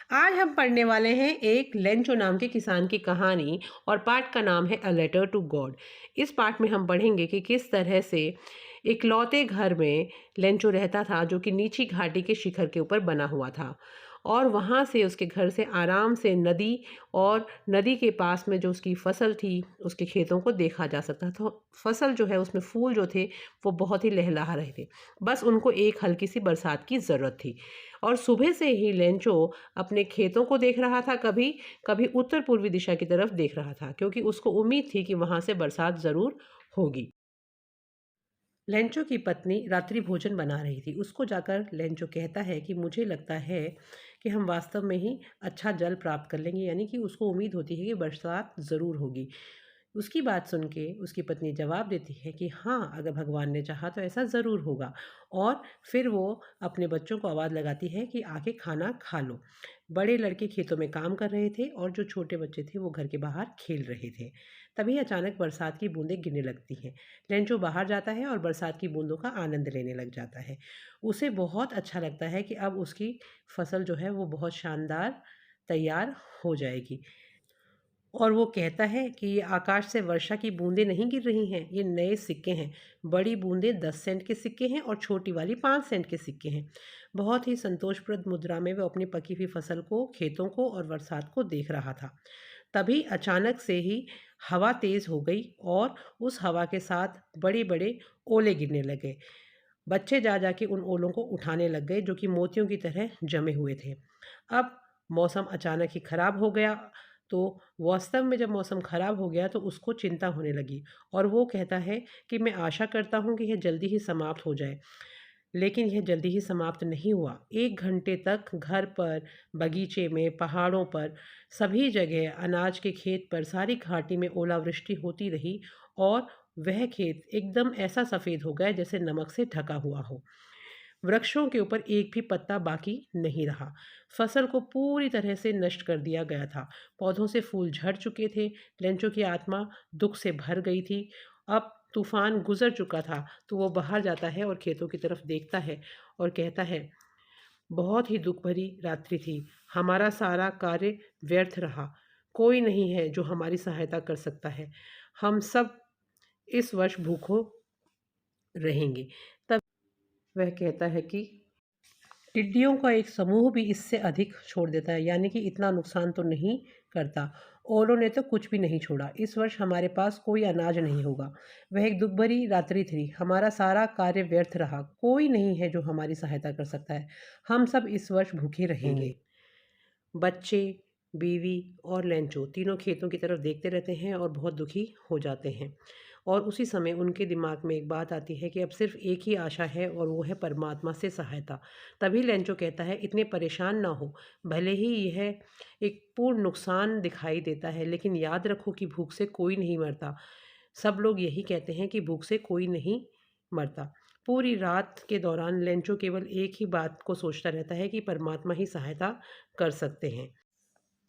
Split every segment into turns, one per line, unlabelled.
आज हम पढ़ने वाले हैं एक लेंचो नाम के किसान की कहानी और पाठ का नाम है अ लेटर टू गॉड। इस पाठ में हम पढ़ेंगे कि किस तरह से इकलौते घर में लेंचो रहता था जो कि नीची घाटी के शिखर के ऊपर बना हुआ था। और वहाँ से उसके घर से आराम से नदी और नदी के पास में जो उसकी फसल थी उसके खेतों को देखा जा सकता था। फसल जो है उसमें फूल जो थे वो बहुत ही लहलहा रहे थे। बस उनको एक हल्की सी बरसात की ज़रूरत थी। और सुबह से ही लेंचो अपने खेतों को देख रहा था, कभी कभी उत्तर पूर्वी दिशा की तरफ देख रहा था, क्योंकि उसको उम्मीद थी कि वहां से बरसात जरूर होगी। लेंचो की पत्नी रात्रि भोजन बना रही थी। उसको जाकर लेंचो कहता है कि मुझे लगता है कि हम वास्तव में ही अच्छा जल प्राप्त कर लेंगे, यानी कि उसको उम्मीद होती है कि बरसात ज़रूर होगी। उसकी बात सुन के उसकी पत्नी जवाब देती है कि हाँ, अगर भगवान ने चाहा तो ऐसा ज़रूर होगा। और फिर वो अपने बच्चों को आवाज़ लगाती है कि आके खाना खा लो। बड़े लड़के खेतों में काम कर रहे थे और जो छोटे बच्चे थे वो घर के बाहर खेल रहे थे। तभी अचानक बरसात की बूंदें गिरने लगती हैं। लेंचो बाहर जाता है और बरसात की बूंदों का आनंद लेने लग जाता है। उसे बहुत अच्छा लगता है कि अब उसकी फसल जो है वो बहुत शानदार तैयार हो जाएगी। और वो कहता है कि ये आकाश से वर्षा की बूंदें नहीं गिर रही हैं, ये नए सिक्के हैं। बड़ी बूंदें 10 सेंट के सिक्के हैं और छोटी वाली 5 सेंट के सिक्के हैं। बहुत ही संतोषप्रद मुद्रा में वो अपनी पकी हुई फसल को, खेतों को और बरसात को देख रहा था। तभी अचानक से ही हवा तेज हो गई और उस हवा के साथ बड़े बड़े ओले गिरने लगे। बच्चे जा जाके उन ओलों को उठाने लग गए जो कि मोतियों की तरह जमे हुए थे। अब मौसम अचानक ही खराब हो गया। तो वास्तव में जब मौसम खराब हो गया तो उसको चिंता होने लगी और वो कहता है कि मैं आशा करता हूँ कि यह जल्दी ही समाप्त हो जाए। लेकिन यह जल्दी ही समाप्त नहीं हुआ। 1 घंटे तक घर पर, बगीचे में, पहाड़ों पर, सभी जगह अनाज के खेत पर, सारी घाटी में ओलावृष्टि होती रही और वह खेत एकदम ऐसा सफ़ेद हो गया जैसे नमक से ढका हुआ हो। वृक्षों के ऊपर एक भी पत्ता बाकी नहीं रहा। फसल को पूरी तरह से नष्ट कर दिया गया था। पौधों से फूल झड़ चुके थे। लेंचो की आत्मा दुःख से भर गई थी। अब तूफ़ान गुज़र चुका था, तो वो बाहर जाता है और खेतों की तरफ देखता है और कहता है, बहुत ही दुःख भरी रात्रि थी। हमारा सारा कार्य व्यर्थ रहा। कोई नहीं है जो हमारी सहायता कर सकता है। हम सब इस वर्ष भूखों रहेंगे। तब वह कहता है कि टिड्डियों का एक समूह भी इससे अधिक छोड़ देता है, यानी कि इतना नुकसान तो नहीं करता। ओलों ने तो कुछ भी नहीं छोड़ा। इस वर्ष हमारे पास कोई अनाज नहीं होगा। वह एक दुख भरी रात्रि थी। हमारा सारा कार्य व्यर्थ रहा। कोई नहीं है जो हमारी सहायता कर सकता है। हम सब इस वर्ष भूखे रहेंगे। बच्चे, बीवी और लेंचो तीनों खेतों की तरफ देखते रहते हैं और बहुत दुखी हो जाते हैं। और उसी समय उनके दिमाग में एक बात आती है कि अब सिर्फ एक ही आशा है और वो है परमात्मा से सहायता। तभी लेंचो कहता है, इतने परेशान ना हो। भले ही यह एक पूर्ण नुकसान दिखाई देता है, लेकिन याद रखो कि भूख से कोई नहीं मरता। सब लोग यही कहते हैं कि भूख से कोई नहीं मरता। पूरी रात के दौरान लेंचो केवल एक ही बात को सोचता रहता है कि परमात्मा ही सहायता कर सकते हैं।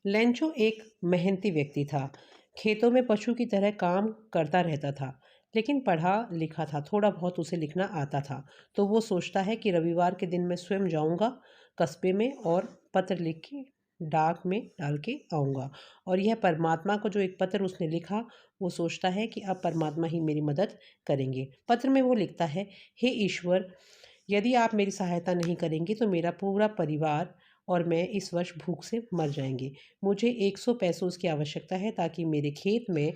लेंचो एक मेहनती व्यक्ति था। खेतों में पशु की तरह काम करता रहता था, लेकिन पढ़ा लिखा था, थोड़ा बहुत उसे लिखना आता था। तो वो सोचता है कि रविवार के दिन मैं स्वयं जाऊंगा कस्बे में और पत्र लिख के डाक में डाल के आऊँगा। और यह परमात्मा को जो एक पत्र उसने लिखा, वो सोचता है कि अब परमात्मा ही मेरी मदद करेंगे। पत्र में वो लिखता है, हे ईश्वर, यदि आप मेरी सहायता नहीं करेंगे तो मेरा पूरा परिवार और मैं इस वर्ष भूख से मर जाएंगे। मुझे 100 पेसोस की आवश्यकता है ताकि मेरे खेत में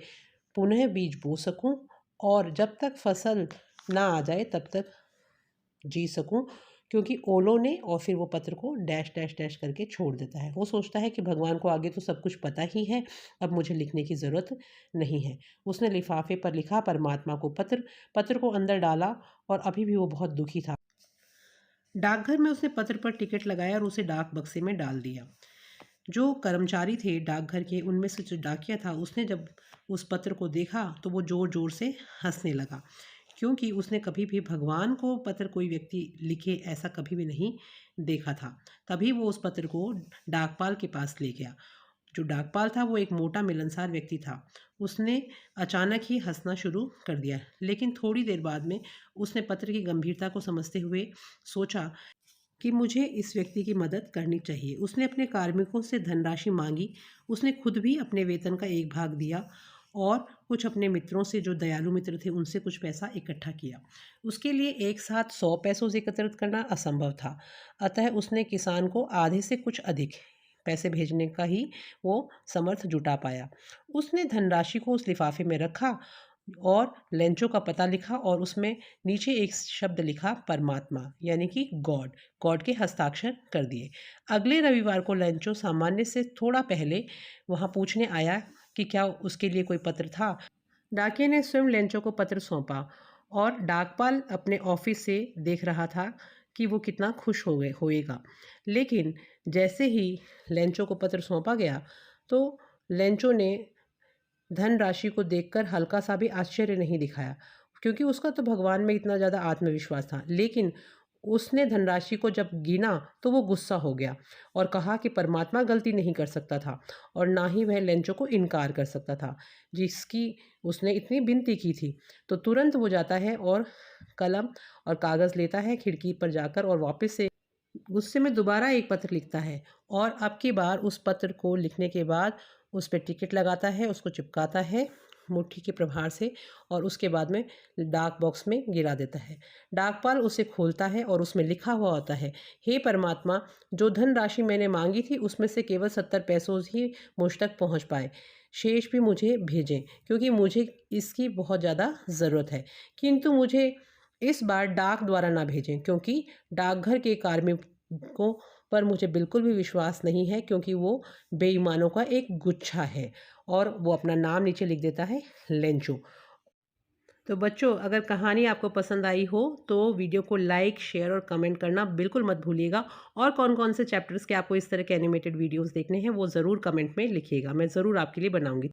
पुनः बीज बो सकूं और जब तक फसल ना आ जाए तब तक जी सकूं। क्योंकि ओलों ने और फिर वो पत्र को डैश डैश डैश करके छोड़ देता है। वो सोचता है कि भगवान को आगे तो सब कुछ पता ही है, अब मुझे लिखने की ज़रूरत नहीं है। उसने लिफाफे पर लिखा परमात्मा को पत्र, पत्र को अंदर डाला और अभी भी वो बहुत दुखी था। डाकघर में उसने पत्र पर टिकट लगाया और उसे डाक बक्से में डाल दिया। जो कर्मचारी थे डाकघर के, उनमें से जो डाकिया था, उसने जब उस पत्र को देखा तो वो ज़ोर ज़ोर से हंसने लगा, क्योंकि उसने कभी भी भगवान को पत्र कोई व्यक्ति लिखे ऐसा कभी भी नहीं देखा था। तभी वो उस पत्र को डाकपाल के पास ले गया। जो डाकपाल था वो एक मोटा मिलनसार व्यक्ति था। उसने अचानक ही हंसना शुरू कर दिया, लेकिन थोड़ी देर बाद में उसने पत्र की गंभीरता को समझते हुए सोचा कि मुझे इस व्यक्ति की मदद करनी चाहिए। उसने अपने कार्मिकों से धनराशि मांगी। उसने खुद भी अपने वेतन का एक भाग दिया और कुछ अपने मित्रों से, जो दयालु मित्र थे, उनसे कुछ पैसा इकट्ठा किया। उसके लिए एक साथ 100 पैसों से एकत्रित करना असंभव था। अतः उसने किसान को आधे से कुछ अधिक पैसे भेजने का ही वो समर्थ जुटा पाया। उसने धनराशि को उस लिफाफे में रखा और लेंचो का पता लिखा और उसमें नीचे एक शब्द लिखा, परमात्मा, यानी कि गॉड। गॉड के हस्ताक्षर कर दिए। अगले रविवार को लेंचो सामान्य से थोड़ा पहले वहाँ पूछने आया कि क्या उसके लिए कोई पत्र था। डाकिया ने स्वयं लेंचो को पत्र सौंपा और डाकपाल अपने ऑफिस से देख रहा था कि वो कितना खुश होएगा। लेकिन जैसे ही लेंचो को पत्र सौंपा गया तो लेंचो ने धनराशि को देखकर हल्का सा भी आश्चर्य नहीं दिखाया, क्योंकि उसका तो भगवान में इतना ज़्यादा आत्मविश्वास था। लेकिन उसने धनराशि को जब गिना तो वो गुस्सा हो गया और कहा कि परमात्मा गलती नहीं कर सकता था और ना ही वह लेंचो को इनकार कर सकता था, जिसकी उसने इतनी विनती की थी। तो तुरंत वो जाता है और कलम और कागज़ लेता है खिड़की पर जाकर और वापस से गुस्से में दोबारा एक पत्र लिखता है और अब की बार उस पत्र को लिखने के बाद उस पे टिकट लगाता है, उसको चिपकाता है मुट्ठी के प्रहार से और उसके बाद में डाक बॉक्स में गिरा देता है। डाकपाल उसे खोलता है और उसमें लिखा हुआ होता है, हे परमात्मा, जो धन राशि मैंने मांगी थी उसमें से केवल 70 पैसों ही मुझ तक पहुंच पाए। शेष भी मुझे भेजें, क्योंकि मुझे इसकी बहुत ज़्यादा ज़रूरत है। किंतु मुझे इस बार डाक द्वारा ना भेजें, क्योंकि डाकघर के कार्मिकों पर मुझे बिल्कुल भी विश्वास नहीं है, क्योंकि वो बेईमानों का एक गुच्छा है। और वो अपना नाम नीचे लिख देता है, लेंचो। तो बच्चों, अगर कहानी आपको पसंद आई हो तो वीडियो को लाइक, शेयर और कमेंट करना बिल्कुल मत भूलिएगा। और कौन कौन से चैप्टर्स के आपको इस तरह के एनिमेटेड वीडियोस देखने हैं वो ज़रूर कमेंट में लिखिएगा, मैं ज़रूर आपके लिए बनाऊंगी।